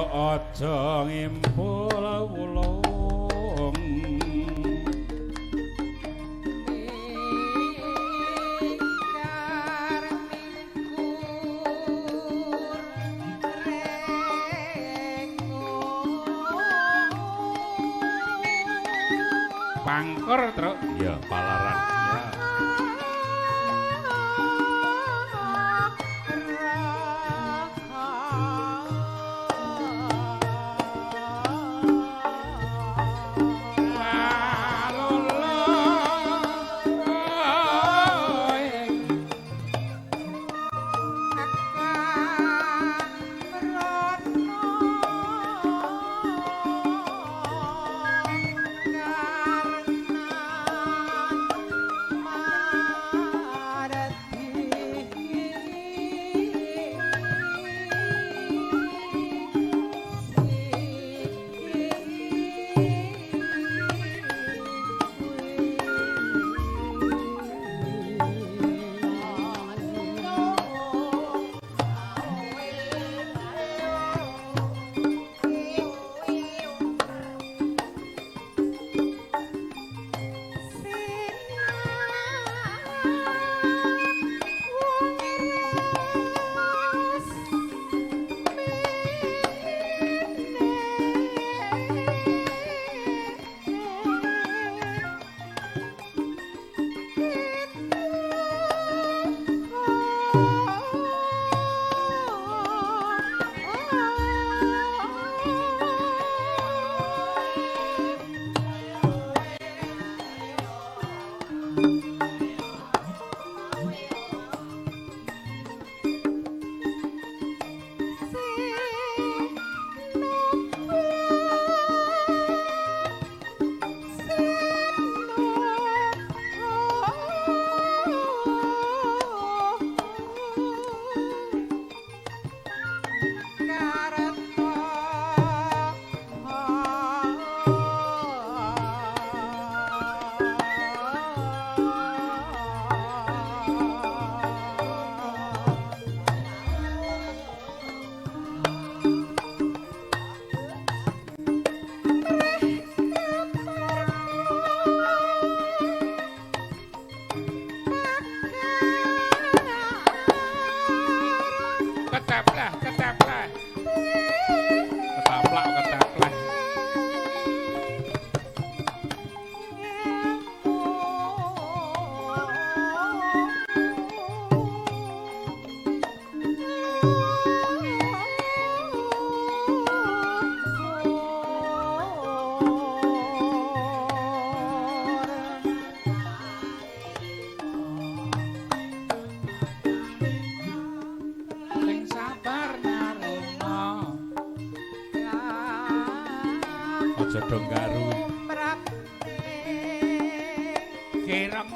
aja ngimpul wulung pangkur truk ya palaran ya aja dong garu kirang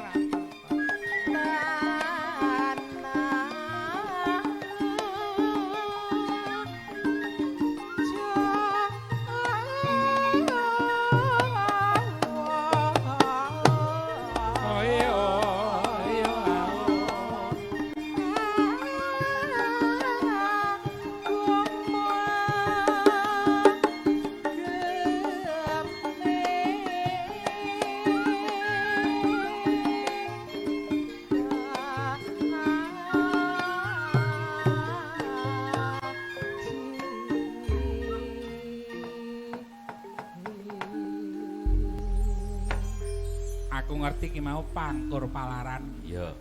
ngerti ki mau pangkur palaran ya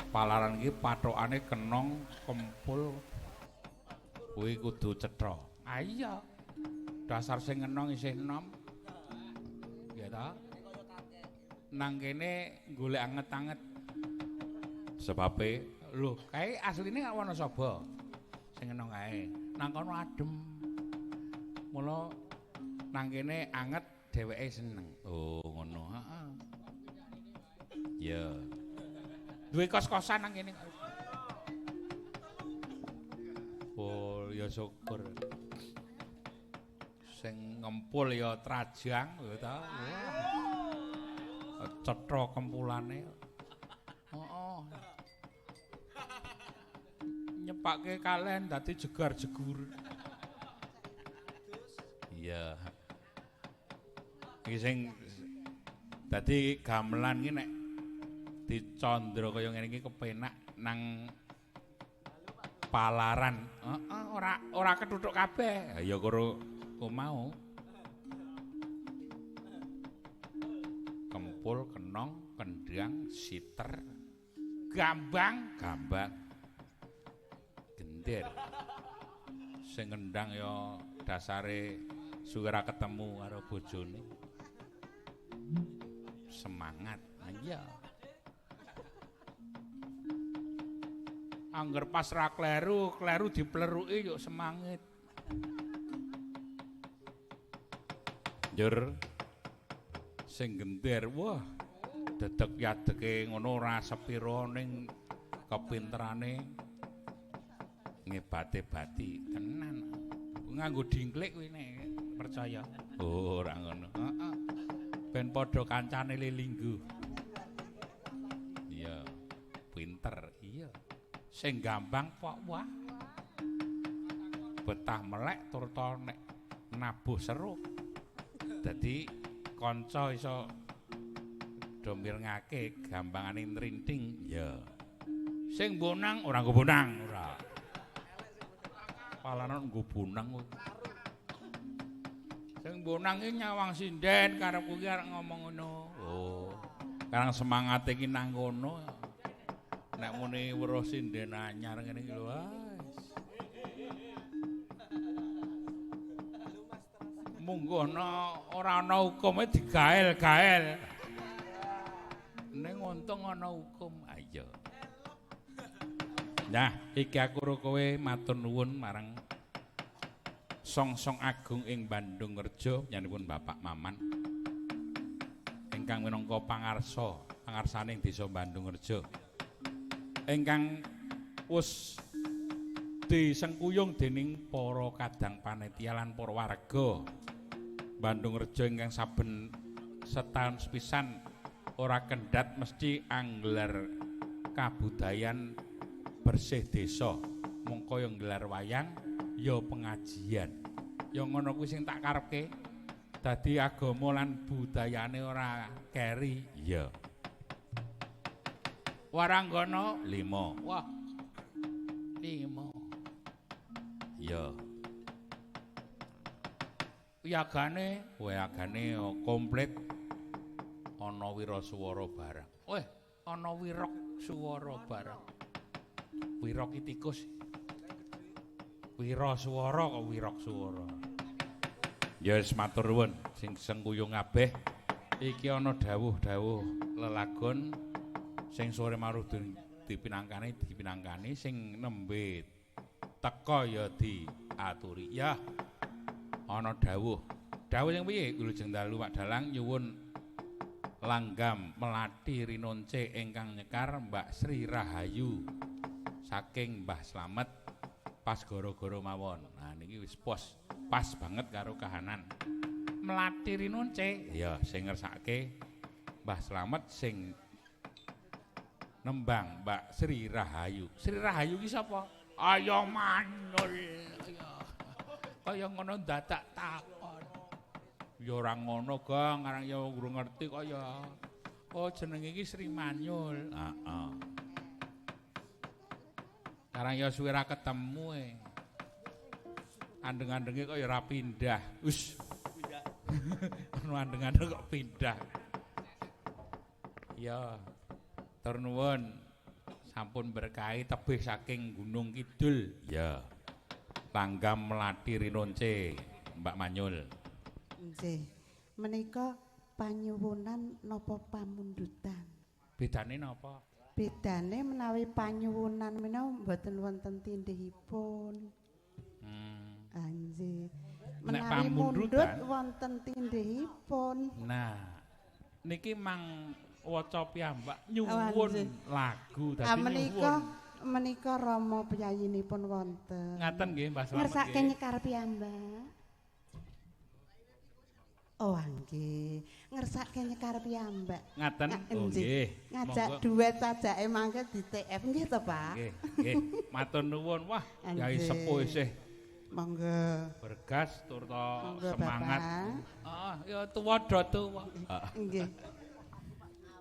palaran iki pathokane kenong kempul kuwi kudu cetha ah iya dasar sing enong isih enom ya ta nang kene golek anget-anget sebabe lho kae asline gak ana sapa sing enong kae nang kono adem mula nang kene anget dheweke seneng oh ngono heeh ya duwe kos-kosan nang kene oh ya syukur sing ngempul ya trajang lho ta cetha kempulane heeh nyepake kalen dadi jegar-jegur Ya. Iki sing dadi gamelan iki nek dicandra kaya ngene iki kepenak nang Palaran. Heeh, ora ketuthuk kabeh. Ya karo mau. Kempul, kenong, kendang, siter, gambang, gender. Sing kendang ya dasare suwe ora ketemu karo bojone. Semangat. Iya. Angger pas ra kleru dipleruki yuk semangat. Njur sing gender, wah dedeg yadeke ngono ora sepira ning kepinterane ngebate-bati tenan. Nganggo dingklik kuwi nek percaya. Oh, ora ngono. Heeh. Ben padha kancane lelinggu. Iya. Pinter, iya. Sing gampang kok wah. Betah melek tur nek nabuh seru. Dadi kanca iso do mirengake gampangane nrinting ya. Sing bonang ora nggo bonang ora. Palanan nggo bonang kuwi. Sing bonang iki nyawang sinden karepku ki arep ngomong ngono. Oh. Karang semangate iki nang kono. Nek muni weruh sinden anyar ngene iki lho munggono ora ana hukume digael-gael. Ning untung ana hukum. Ayo. Nah, iki aku karo kowe matur nuwun marang Song-song Agung ing Bandung Rejo nyanipun Bapak Maman. Ingkang minangka pangarsane ing Desa Bandung Rejo. Ingkang wis disengkuyung dening para kadang panitia lan para warga Bandung Rejo ingkang saben setahun sepisan ora kendhat mesti anggelar kabudayan bersih desa. Mengko ya nggelar wayang, ya pengajian. Ya ngono kuwi sing tak karepke. Dadi agama lan budayane ora keri, ya. Waranggana 5. Wah. 5. Ya. Wayagane komplit ana wiraswara barang. Ana wirok swara barang. Wirok iki tikus. Wiraswara kok wirok swara. Ya wis matur nuwun sing sengkuyung kabeh. Iki ana dawuh-dawuh lelagon sing sore maruh dipinangkani sing nembe teka ya diaturi. Ya ana dawuh sing piye Wilujeng Dalu Pak Dalang nyuwun langgam melati rinonce ingkang nyekar Mbak Sri Rahayu saking Mbah Slamet pas goro-goro mawon. Nah niki wis pas banget karo kahanan melati rinonce. Ya sing ngersake Mbah Slamet sing nembang Mbak Sri Rahayu. Sri Rahayu ki sapa? Ayo manul. Kaya ngono dadak takon. Ya ora ngono, Gong, arang ya guru ngerti kaya. Oh, jenenge iki Sri Manyul. Heeh. Karang ya suwe ra ketemu Andeng-andenge kaya ora pindah. Wis. Pindah. Ono andeng-andeng kok pindah. Ya. Tur nuwun sampun berkahi tebih saking Gunung Kidul. Ya. Langgam melati rinonce Mbak Manyul. Nggih. Menika panyuwunan napa pamundutan? Bedane napa? Bedane menawi panyuwunan menawi mboten wonten tindhihipun. Nggih. Menawi mundhut wonten tindhihipun. Nah, niki mang waca piyambak nyuwun lagu dadi nyuwun. Menika rama piyayinipun wonten. Ngaten nggih Mbah Slamet. Ngersake nyekar piyambak. Oh nggih, ngersake nyekar piyambak. Ngaten. Oh nggih. Ngajak duet ajake mangke di TF nggih to, Pak? Nggih, nggih. Matur nuwun. Wah, Kyai Sepuh isih Monggo. Bergas turta Monggo, semangat. Bapak. Ah, ya tuwa do tuwa. Nggih.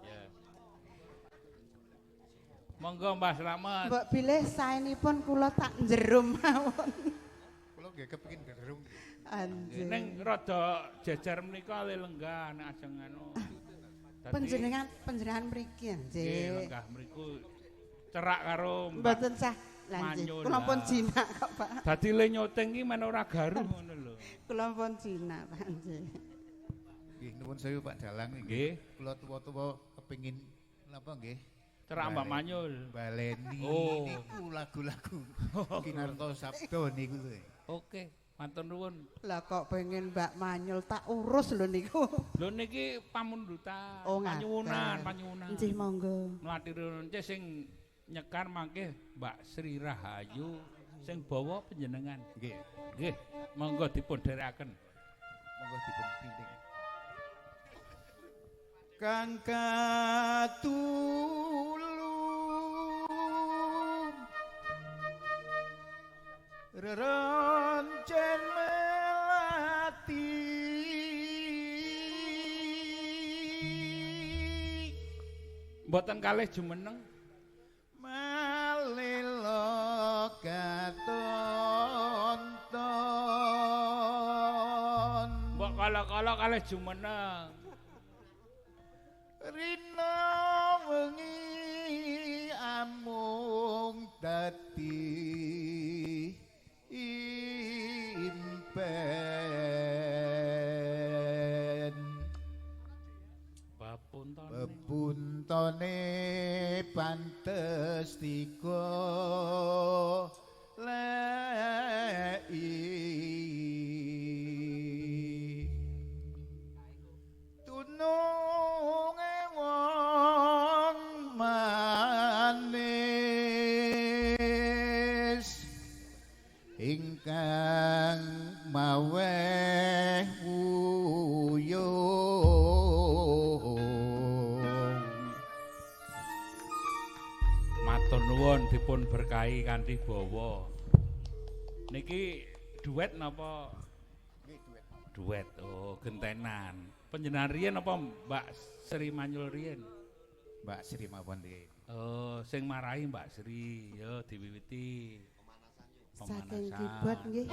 Ya. Monggo Mbah Slamet. Mbok bilih saenipun kula tak njerum mawon. Kula nggih kepengin gerung. Anjir. Ning rada jejer menika le lenggah nek ajeng anu. Panjenengan mriki Nggih, nggih. lenggah mriku cerak karo Mbak. Mboten sah lanjut. Manyul Kula pun lah. jinak kok, Pak. Dadi le nyoteng iki men ora garuh ngono lho. Kula pun jinak, Pak. Nggih. Nggih nuwun sewu Pak Dalang Nggih, Kula tuwa-tuwa kepengin napa nggih? cerak Mbak Manyul. Baleni Oh. niku lagu-lagu Kinarto Sabdo niku lho. Oke, matur nuwun. Lah kok pengen Mbak Manyul tak urus lho niku. Lho niki pamundutan, Oh, ngaten. panyuwunan. Nggih monggo. Mlathirun sing nyekar mangke Mbak Sri Rahayu sing bawa panjenengan. Nggih, Nggih, monggo dipun dherekaken. monggo dipun pinting. Kang katulung reroncen melati Mboten kalih jumeneng. malelo katonton Mbok kala-kala kalih jumeneng. rina wengi amung dadi impen bebuntone pantes tiga lei tununge wong manis ingkang maweh wuyung Matur nuwun dipun berkahi kanthi bawa. Niki duet napa? Duet. Oh, gentenan. Panjenengan riyen apa Mbak Sri Manyul riyen? Mbak Sri mawon nggih. Oh, sing marahi Mbak Sri. Yo diwiwiti. Saking kibot nggih.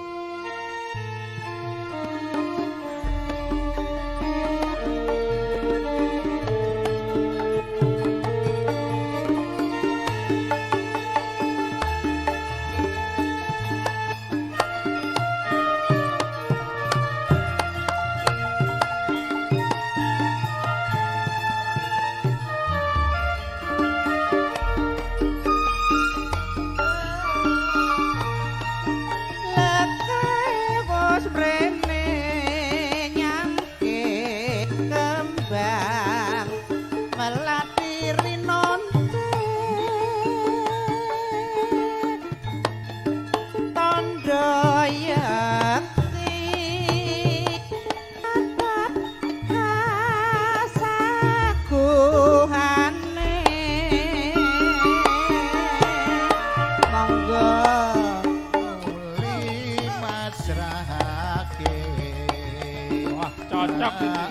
Wah, cocok iki.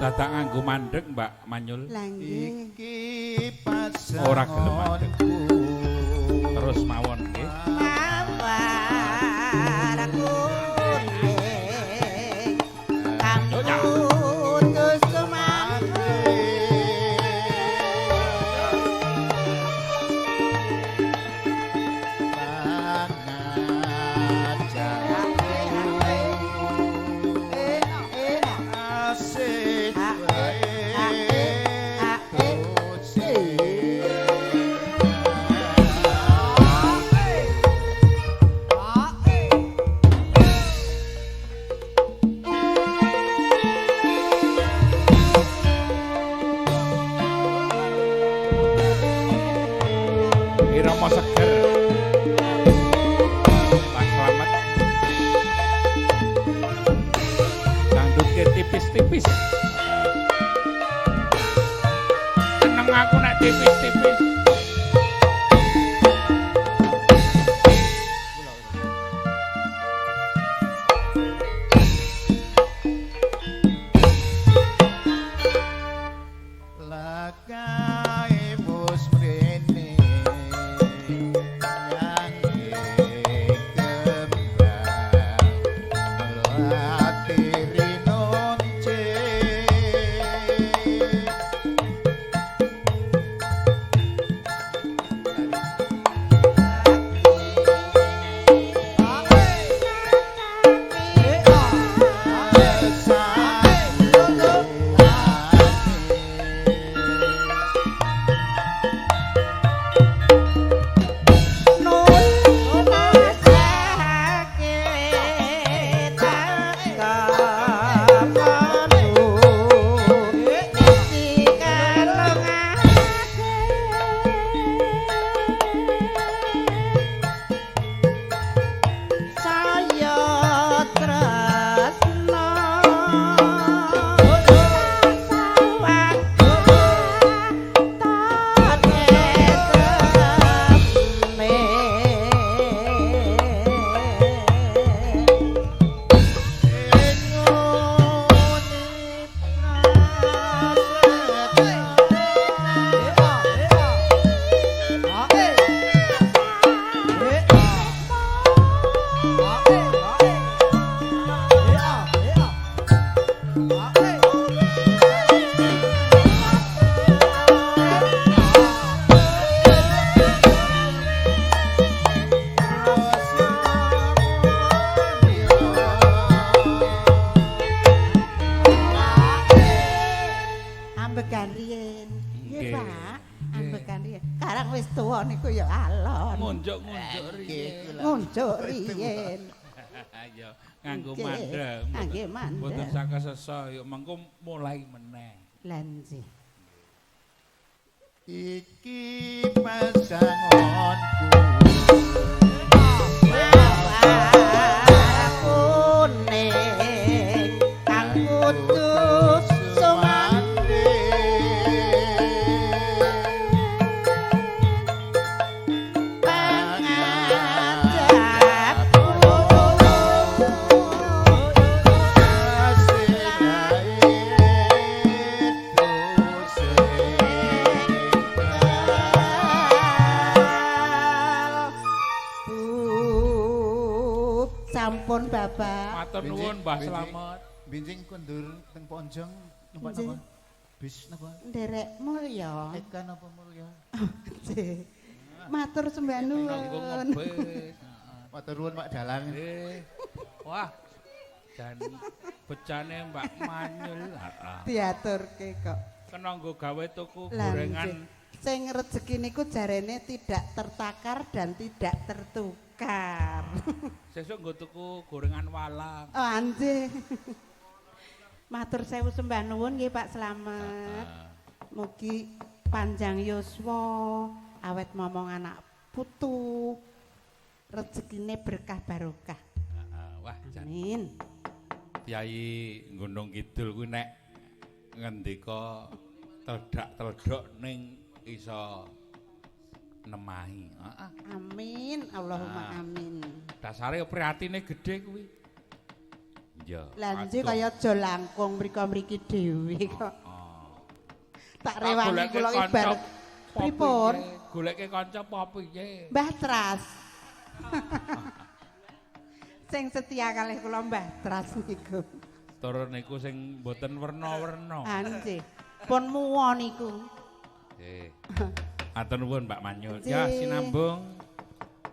dadak nganggo mandeg Mbak Manyul. Lah nggih. Iki pasangan Ora gelem mandeg. Terus mawon nggih. Mawar kuning kang Yo, ya. putus semangke. Irama seger. Pak Slamet. Dangdutke tipis-tipis. Seneng aku nek tipis-tipis. Lakai bos mrene nyangge kembang latiri nonce Ambekan riyen. Nggih, Nggih. Pak. Ambekan riyen. Karang wis tuwa niku ya alon. Ngunjuk-ngunjuk riyen. Ngunjuk riyen. Ayo nganggo Nggih. mandeg. Nggih, mandeg. Mboten sakesesa yuk mengko mulai meneh. Lan sih. iki pasanganku Mawar kuning kang putus semangke. Sampun Bapak. Matur nuwun Mbah Slamet. Bincing kondur teng Ponjong numpak Nggih. napa? Bis napa? Nderek mulya. Eka napa mulya? Nggih. Matur sembah Nganggo nuwun. ngebis. Matur nuwun Pak Dalang. Wah. Dan becane Mbak Manyul. Diaturke kok. Kena nggo gawe tuku Lah, gorengan. nggih. Sing rezeki niku jarene tidak tertakar dan tidak tertukar. Sesuk nggo tuku gorengan walang. Oh, anjir. Matur sewu sembah nuwun nggih Pak Slamet. Mugi panjang yuswa, awet momong anak putu. Rezekine berkah barokah. Wah, jan Amin. Kyai Gunung Kidul kuwi nek ngendika teledak-teledok ning iso nemahi. Heeh. Amin. Allahumma amin. Dasare pratine gedhe kuwi. Iya. Lah nji kaya aja langkung mriko-mriki dhewe kok. Tak rewangi kula iki bar pripun? Goleke kanca apa piye? Mbah Tras. Sing setia kalih kula Mbah Tras niku. Turun niku sing mboten werna-werna. Ah nggih. Pun muwa niku. Nggih. Matur nuwun Mbak Manyul. Ya sinambung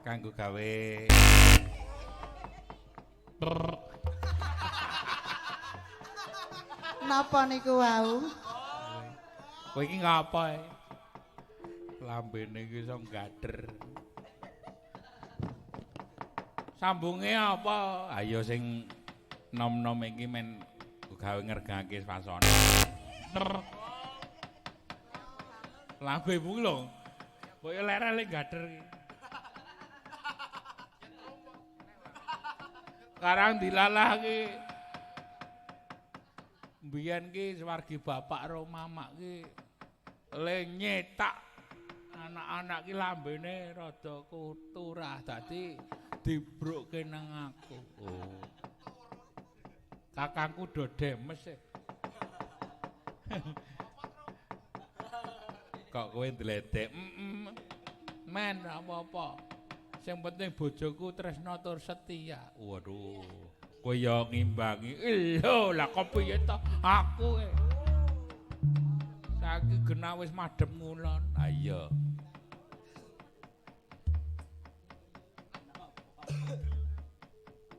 kanggo gawe Napa niku wau? kowe iki ngapa? Lambene iki iso gader. Sambunge apa? Ayo sing nom-nom iki men gawe ngergake swasana. Lambemu lho. Koyo lerele gader iki. Karang dilalah ki. Mbiyen ki sewargi bapak karo mamak ki le nyetak anak-anak ki lambene rada kuturah dadi dibrukke nang aku. Oh. Kakangku do demes e. Kok kowe ndledek? Men apa-apa. Sing penting bojoku tresna tur setia. Waduh. Kowe ya ngimbangi. Lho, lah kok piye to? Aku saiki genah wis madhep ngulon. Ha iya.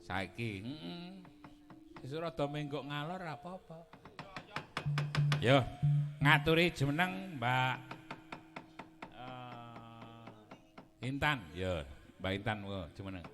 Saiki, wis rada menggok ngalor apa-apa. Yo, ngaturi jeneng Mbak Intan. Yo, Mbak Intan kok jeneng.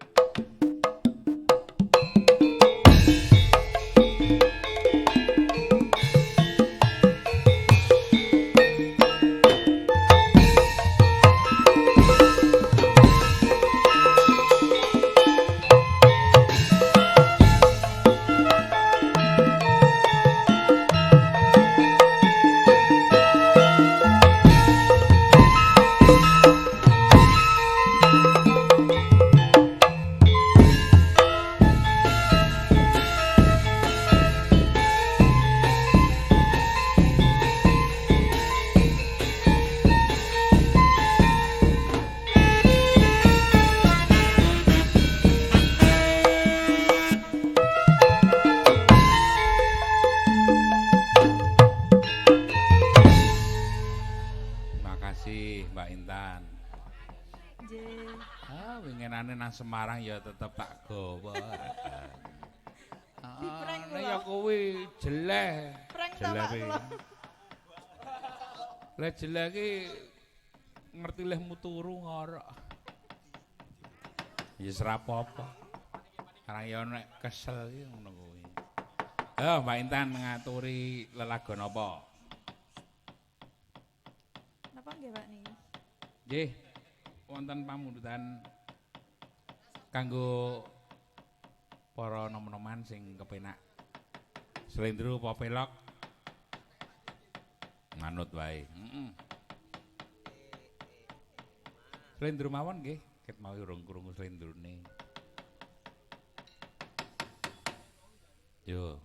Semarang ya tetep tak gawa. Nah ya kuwi jeleh. Jeleh kuwi. Lah jeleh ki ngerti lehmu turu ngorok. Ya ora apa-apa. Karang ya nek kesel ki ngono kuwi. Mbak Intan ngaturi lelagon apa? Napa nggih Pak niki? Nggih. Wonten pamundutan kanggo para nom-noman sing kepenak slendro apa pelok manut wae. Slendro mawon nggih, ket mau urung krungu slendrone. Yo,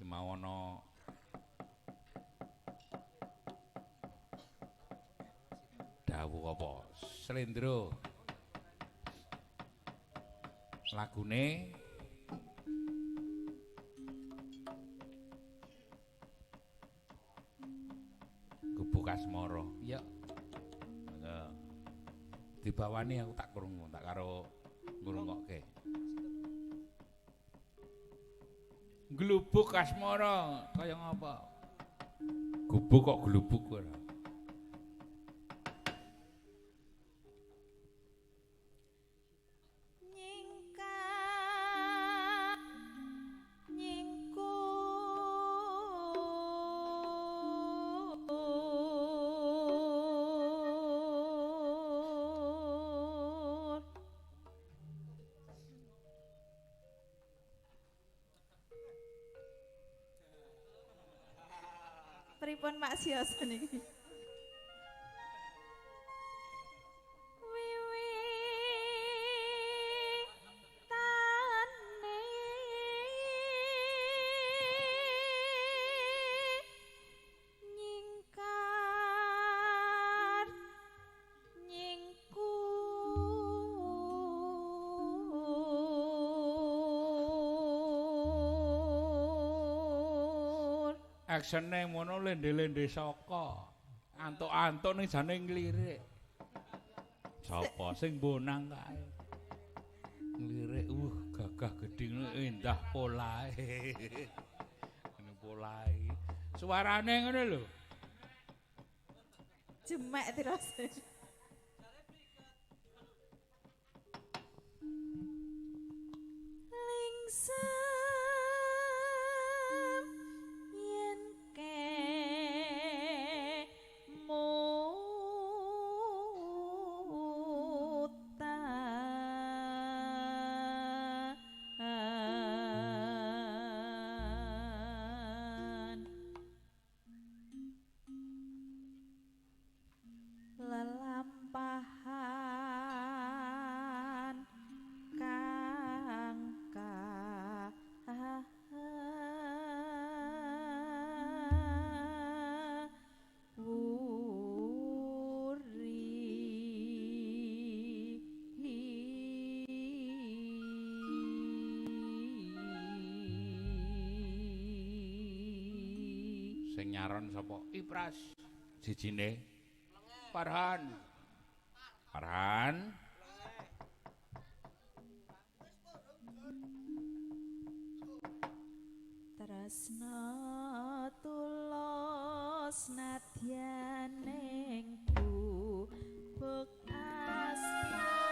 ki mau ana dawuh apa? Slendro lagune Gubuk Asmara. Ya. Dibawani aku tak krungu, tak karo ngrungokke. Glubuk Asmara kaya ngapa? Gubuk kok glubuk ora? Pripun Mak Sioso niki? Aksene ngono lende-lende saka. Antuk-antuk ning jane nglirik. Sapa sing bonang kae? Nglirik, gagah gedhing endah polahe. Ngene polahe. Suarane ngono lho. Jemek terus. Lingsem yen kemutan lelampahan kang Sing nyaron sapa? Ipras. Jijine. Farhan. Farhan. tresna tulus nadyan ning bubuk asmara.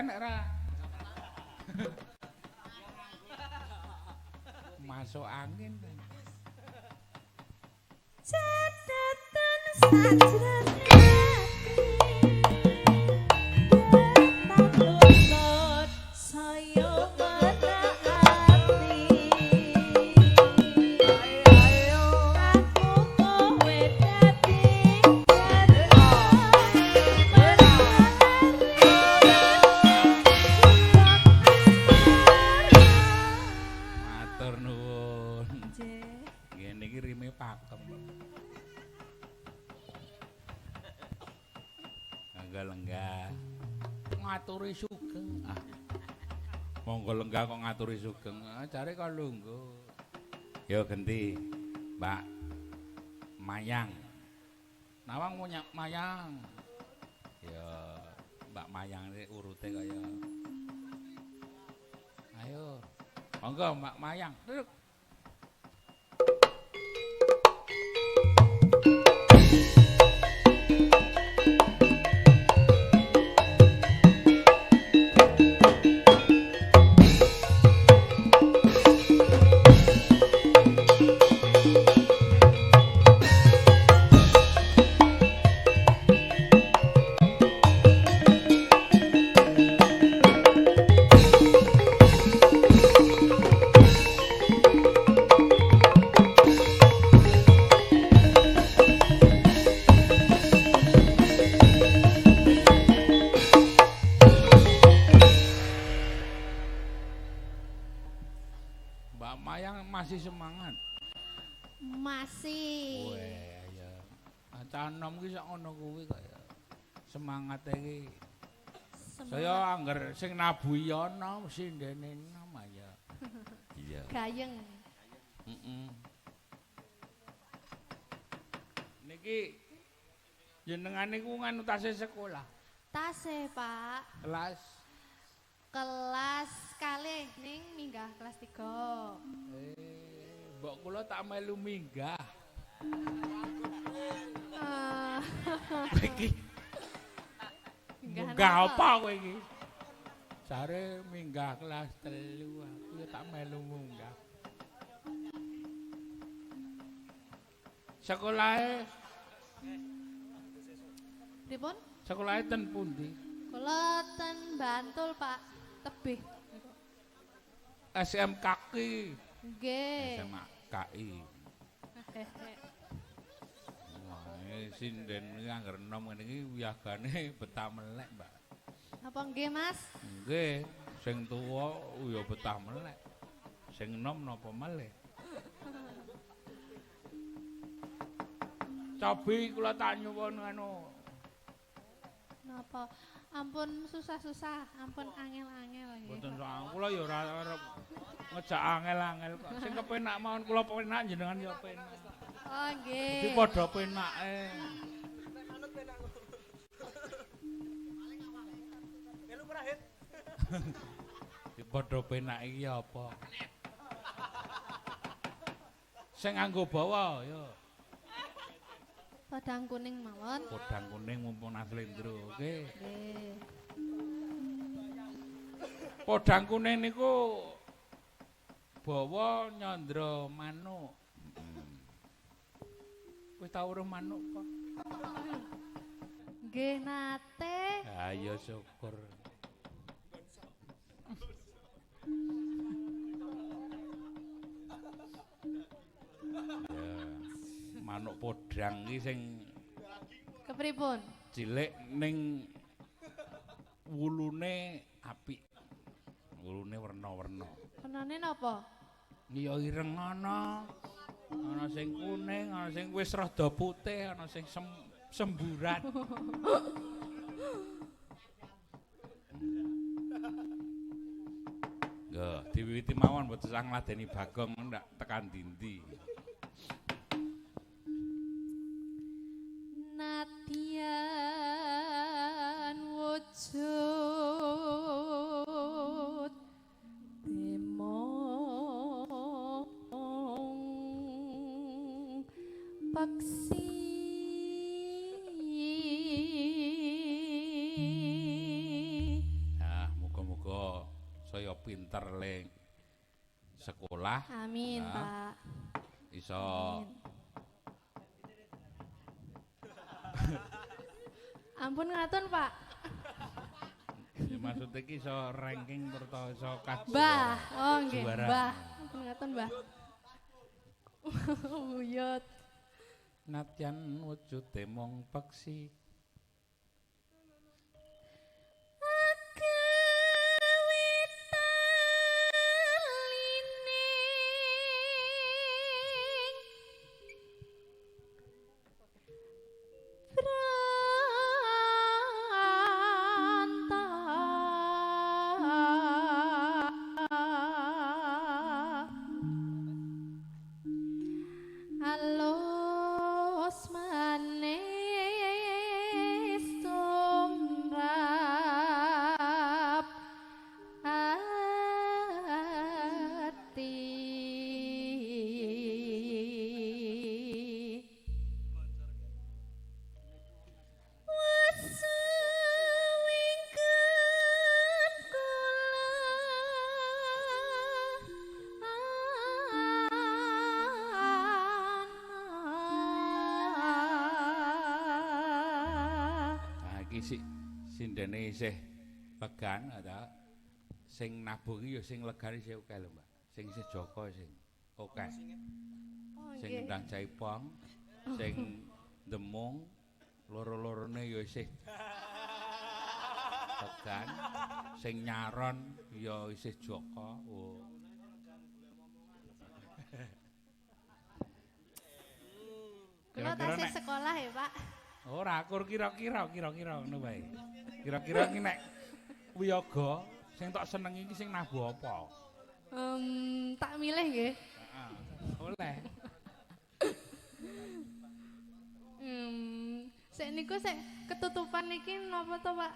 nek ra. Masuk angin. Catatan sajrone takut saya menaati ayo aku kowe dadi Matur nuwun. Nggih. Ngene iki rime pakem. Lenggah ngaturi sugeng. Ah. Monggo lenggah kok ngaturi sugeng. Jare kok lungguh. Yo genti, Mbak Mayang. Nawang punya Mayang. Yo Mbak Mayang iki urute kaya. Ayo. Monggo Mbak Mayang. Duduk. Mbak Mayang masih semangat. Masih. Weh, ya. Cah enom ki sak ngono kuwi kaya semangat iki. Saya angger sing nabuhi ana mesti ndene enom ya. Iya. Gayeng. Heeh. Niki jenengan niku nganu tasih sekolah. Tase, Pak. Kelas Kelas kalih ning minggah kelas 3. mbok kula tak melu minggah. Kowe iki minggah apa kowe iki? Jare minggah kelas 3 aku ya tak melu munggah. Sekolahe Pripun? sekolahe ten pundi? Kula ten Bantul, Pak. Tebih. SMKI. Nggih. SMKI. Wah, sinden iki angger enom ngene iki wiyagane betah melek, Mbak. Apa nggih, Mas? Nggih, sing tuwa ya betah melek. Sing enom napa meleh? Cobi kula tak nyuwun anu. Napa? Ampun susah-susah, ampun angel-angel nggih. Mboten soal kula ya ora arep ngejak angel-angel kok. Sing kepenak mawon kula penak jenengan ya penak. Oh, nggih. Iki padha penake. Iki padha penak iki apa? Sing nganggo bawa ya. Padang kuning mawon. Podang kuning mumpun aslendro, oke. Nggih. Podang kuning niku bawa nyandra manuk. Wis tau weruh manuk kok? Nggih nate. Ha ya syukur. Ya, manuk podang iki sing Kepripun? cilik ning wulune apik. Wulune werna-werna. Penane napa? Ya ireng ana sing kuning, ana sing wis rada putih, ana sing semburat. Nggih, diwiwiti mawon mboten sang ngladeni Bagong ndak tekan dindi. Nadyan wujud demong paksi sekolah. Amin, Nah, Pak. Iso Ampun ngaton, Pak. ya, maksudnya iki iso ranking terus iso Mbah, oh nggih, juara. Mbah. Ampun ngaton, Mbah. Buyut. Natyan wujude mung peksi. Alus manis tumrap hati wasuwingken Nah iki sindene isih legan ada sing nabung ya sing legan isih akeh lho, Mbak. Sing isih Joko sing akeh. Sing ndang Jaipong, sing Demung, loro-lorone ya isih legan. Sing Nyaron ya isih Joko. Oh. Kula tasih sekolah ya, Pak. Ora akur kira-kira ngono wae. Kira-kira iki nek wiyaga sing tok seneng iki sing nabuh apa? Tak milih nggih. Heeh. Oleh. Sik niku sik ketutupan niki napa to, Pak?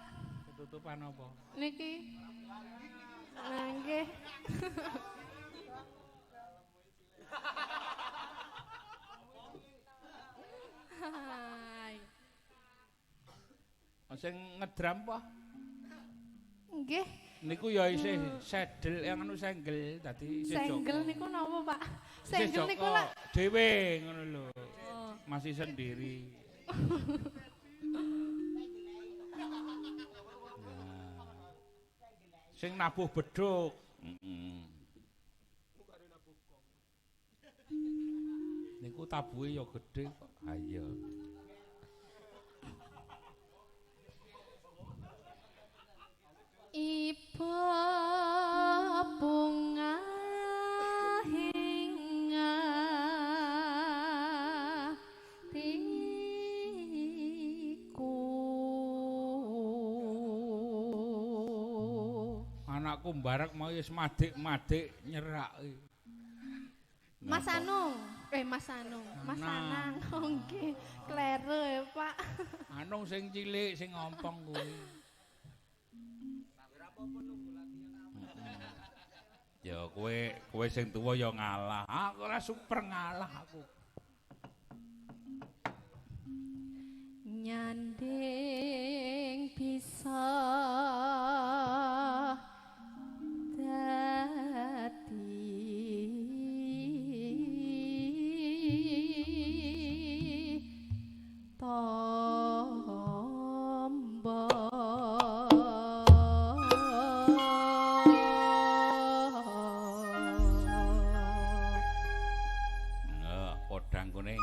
Ketutupan apa? Niki. Nah, nggih. Hai. Sing ngedram apa? Nggih. Niku ya isih sedel yang anu senggel dadi isih Joko. Senggel niku napa, Pak? Isih Senggel niku Joko lak dhewe ngono lho. Oh. Masih sendiri. Nah. Sing nabuh bedhug. Niku tabuhe ya gedhe kok. Ha iya. Ibu bunga hingga tiku Anakku mbarek mau wis madik-madik nyerak. Mas Anung, Mas Anung, Mas Anang, oh nggih, kleru ya, Pak. Anung sing cilik sing ngompong kuwi. Ya kowe sing tuwa ya ngalah. Aku ora super ngalah aku. Nyanding bisa dadi tombo Podang kuning.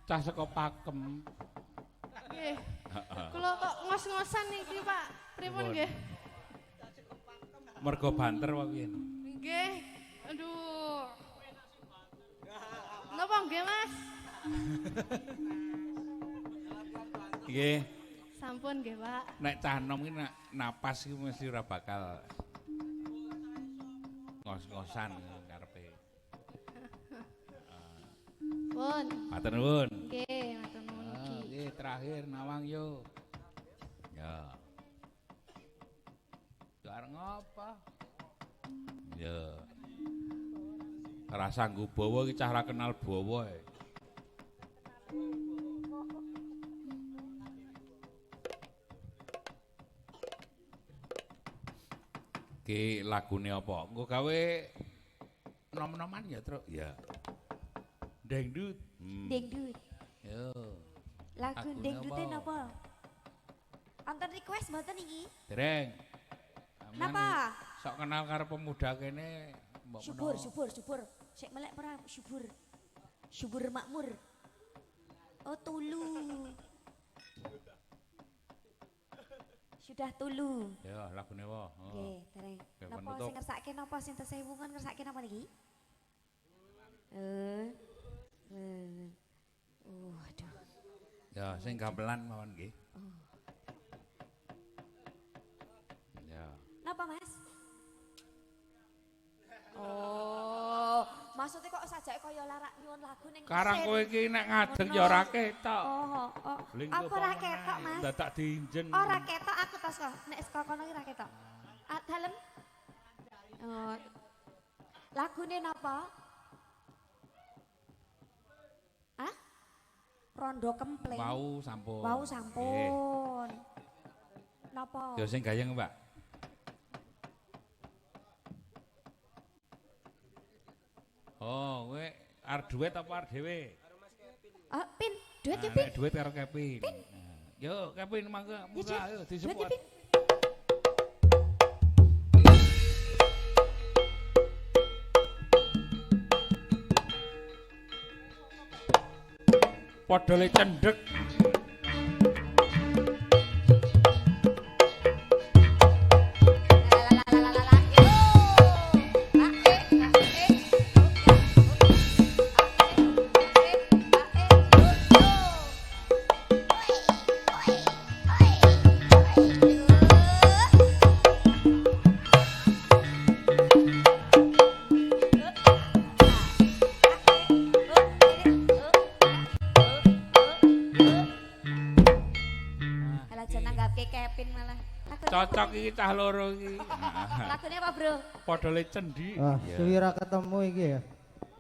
Cah saka Pakem. Nggih. Kula kok ngos-ngosan niki, Pak. Pripun nggih? Mergo banter wae piye? Nggih. Aduh. Napa nggih, Mas? Nggih. Sampun nggih, Pak. Nek cah nom iki nek napas iki mesti ora bakal ngos-ngosan karepe. Pun. Matur nuwun. Nggih, matur nuwun iki. Nggih, terakhir Nawang yo. Ya. Arep ngapa? Ya. Ora sanggup bawa iki cah ra kenal bawa e. Ki lagune apa? Engko gawe nom-noman ya, Truk? Ya. Dangdut. Dangdut. Yo. Lagu Lagune dangdute apa? napa? Antar request mboten iki? Dereng. Napa? Sok kenal karo pemuda kene mbok Subur, menawa. subur. Sik melek ora subur. Subur makmur. Oh, tulu. Sudah tulu. Ya, lagune apa? Nggih, dereng. Oke, Napa penutup. sing ngersake napa sing tesih wungan ngersake napa niki? Aduh. Ya, sing gamelan mawon nggih. Ya. Napa, Mas? Oh, maksudnya kok sajake kaya larak nyuwun lagu ning Karang mesin? kowe iki nek ngadeg Ngono. ya ora ketok. Oh. Linggo Aku ora apa ketok, meneh, Mas. dadak diinjen. Ora ketok aku tos kok. Nek saka kono iki ora ketok. Dalem. Oh. Lagune napa? Hah? Rondo Kempleng. Wau sampun. Wau Nggih. sampun. Napa? Ya sing gayeng, Mbak. Oh, kowe arep duet apa arep dhewe? Pin, duit ya, Nah, Pin. nek duet karo Kevin. Nah, yo Kevin mangga Jet. ayo Duit ya, disupport. Pin. Padha le cendhek. Alah jeneng nggapke Kevin malah. Cocok iki cah loro iki. Lagune apa, Bro? Padha le cendi. Wah, suwi ra ketemu iki ya.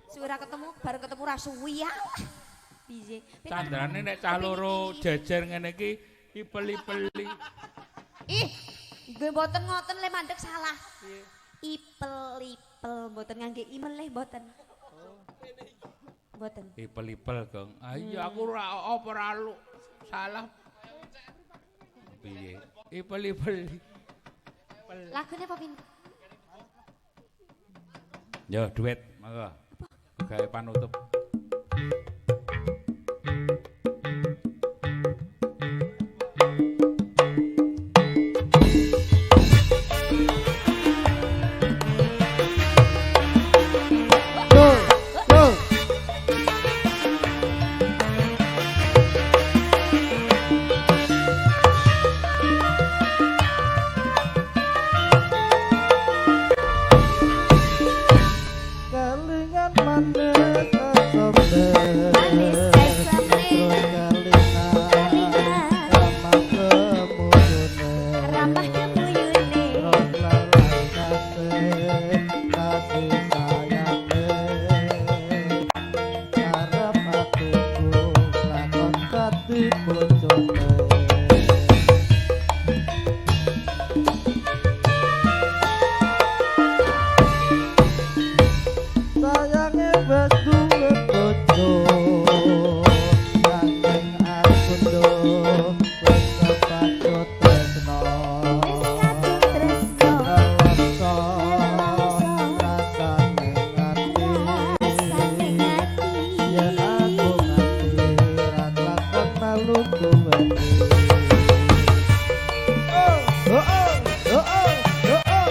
Suara ketemu, baru ketemu ra suwi ya. Piye? Pin, Candrane nek cah loro jejer ngene iki ipel-ipeli. Ih, gue mboten ngoten le mandek salah. Ipel-ipel mboten ngangge imel le mboten. Mboten. Ipel-ipel, Gong. Ah iya aku ora apa ora lu. Salah. Piye? Ipel-ipel. Lagune apa, Pin? Yo duet, monggo. Gawe panutup. Kelingan manis asomne. Manis asomne. Kelingan ramah kemujune. Ramah kemuyune. Terus lalai kasih sayangne. Arep atuku lakon dadi bojone. Sayange wis duwe bojo nanging aku ndo wis kepacut tresno Tresno. nelongso rasane Rasane ati ati. yen aku nganti melu duweni. Oh, oh, oh, oh, oh, oh, oh.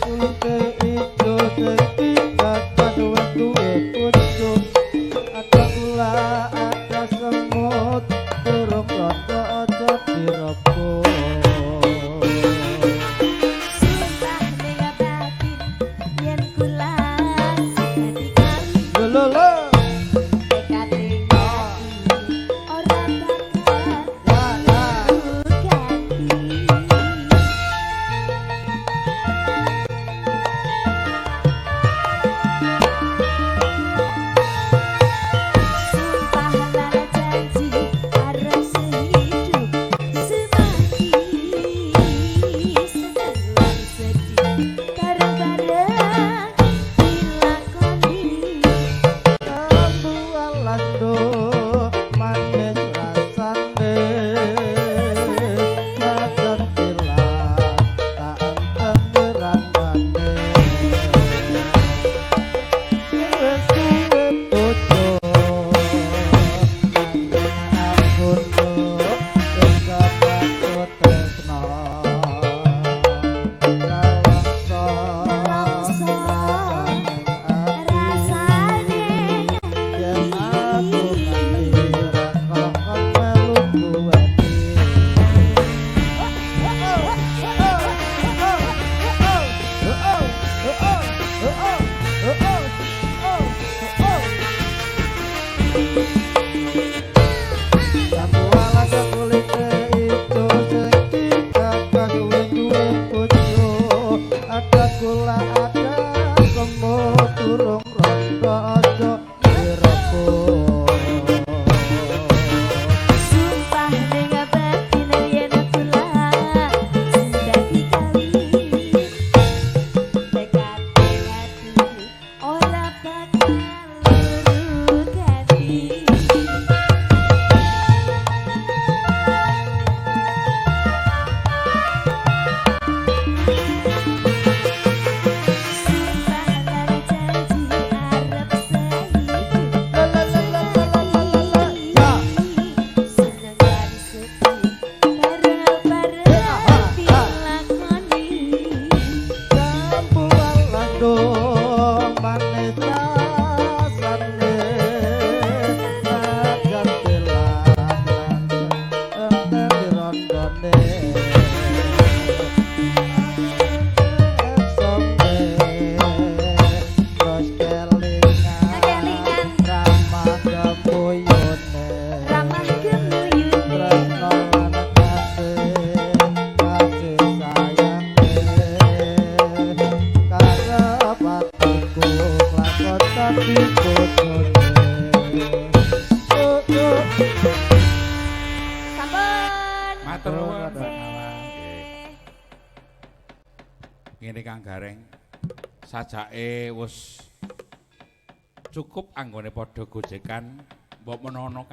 Kulit ijo sing kata duwe pucuk. Ada gula, ada semut, burung rondo aja direbut. Sumpah ning batin yen kula dadi kali Lolo, tekade ati ora bakal ganti. Sumpah lan janji arep sehidup semati seneng lan sedih bareng-bareng dilakoni. kamu alando manis rasane, kadang bilang tak enteran mane. Wes duwe bojo, nanging aku wis kapakut tresno. Kalangsa Rasane yen aku nanti rakok melu duweni. Ada gula, ada semut, burung rondo aja direbut. sumpah ning batin yen kula dadi kali tekade ati ora bakal ganti. Sumpah lan janji arep sehidup seneng lan sedih bareng-bareng dilakoni. Jambu alando manis rasane, najan tilang ente dirondone. Esombe terus kelingan ramah gembuyune. Ramah gemuyune Tresno lan kasih sayange karep atiku lakon tapi bojone. sampun. Matur nuwun. Nggih. Ngene Kang Gareng. Sajake wis cukup anggone padha gojekan mbok menawa ana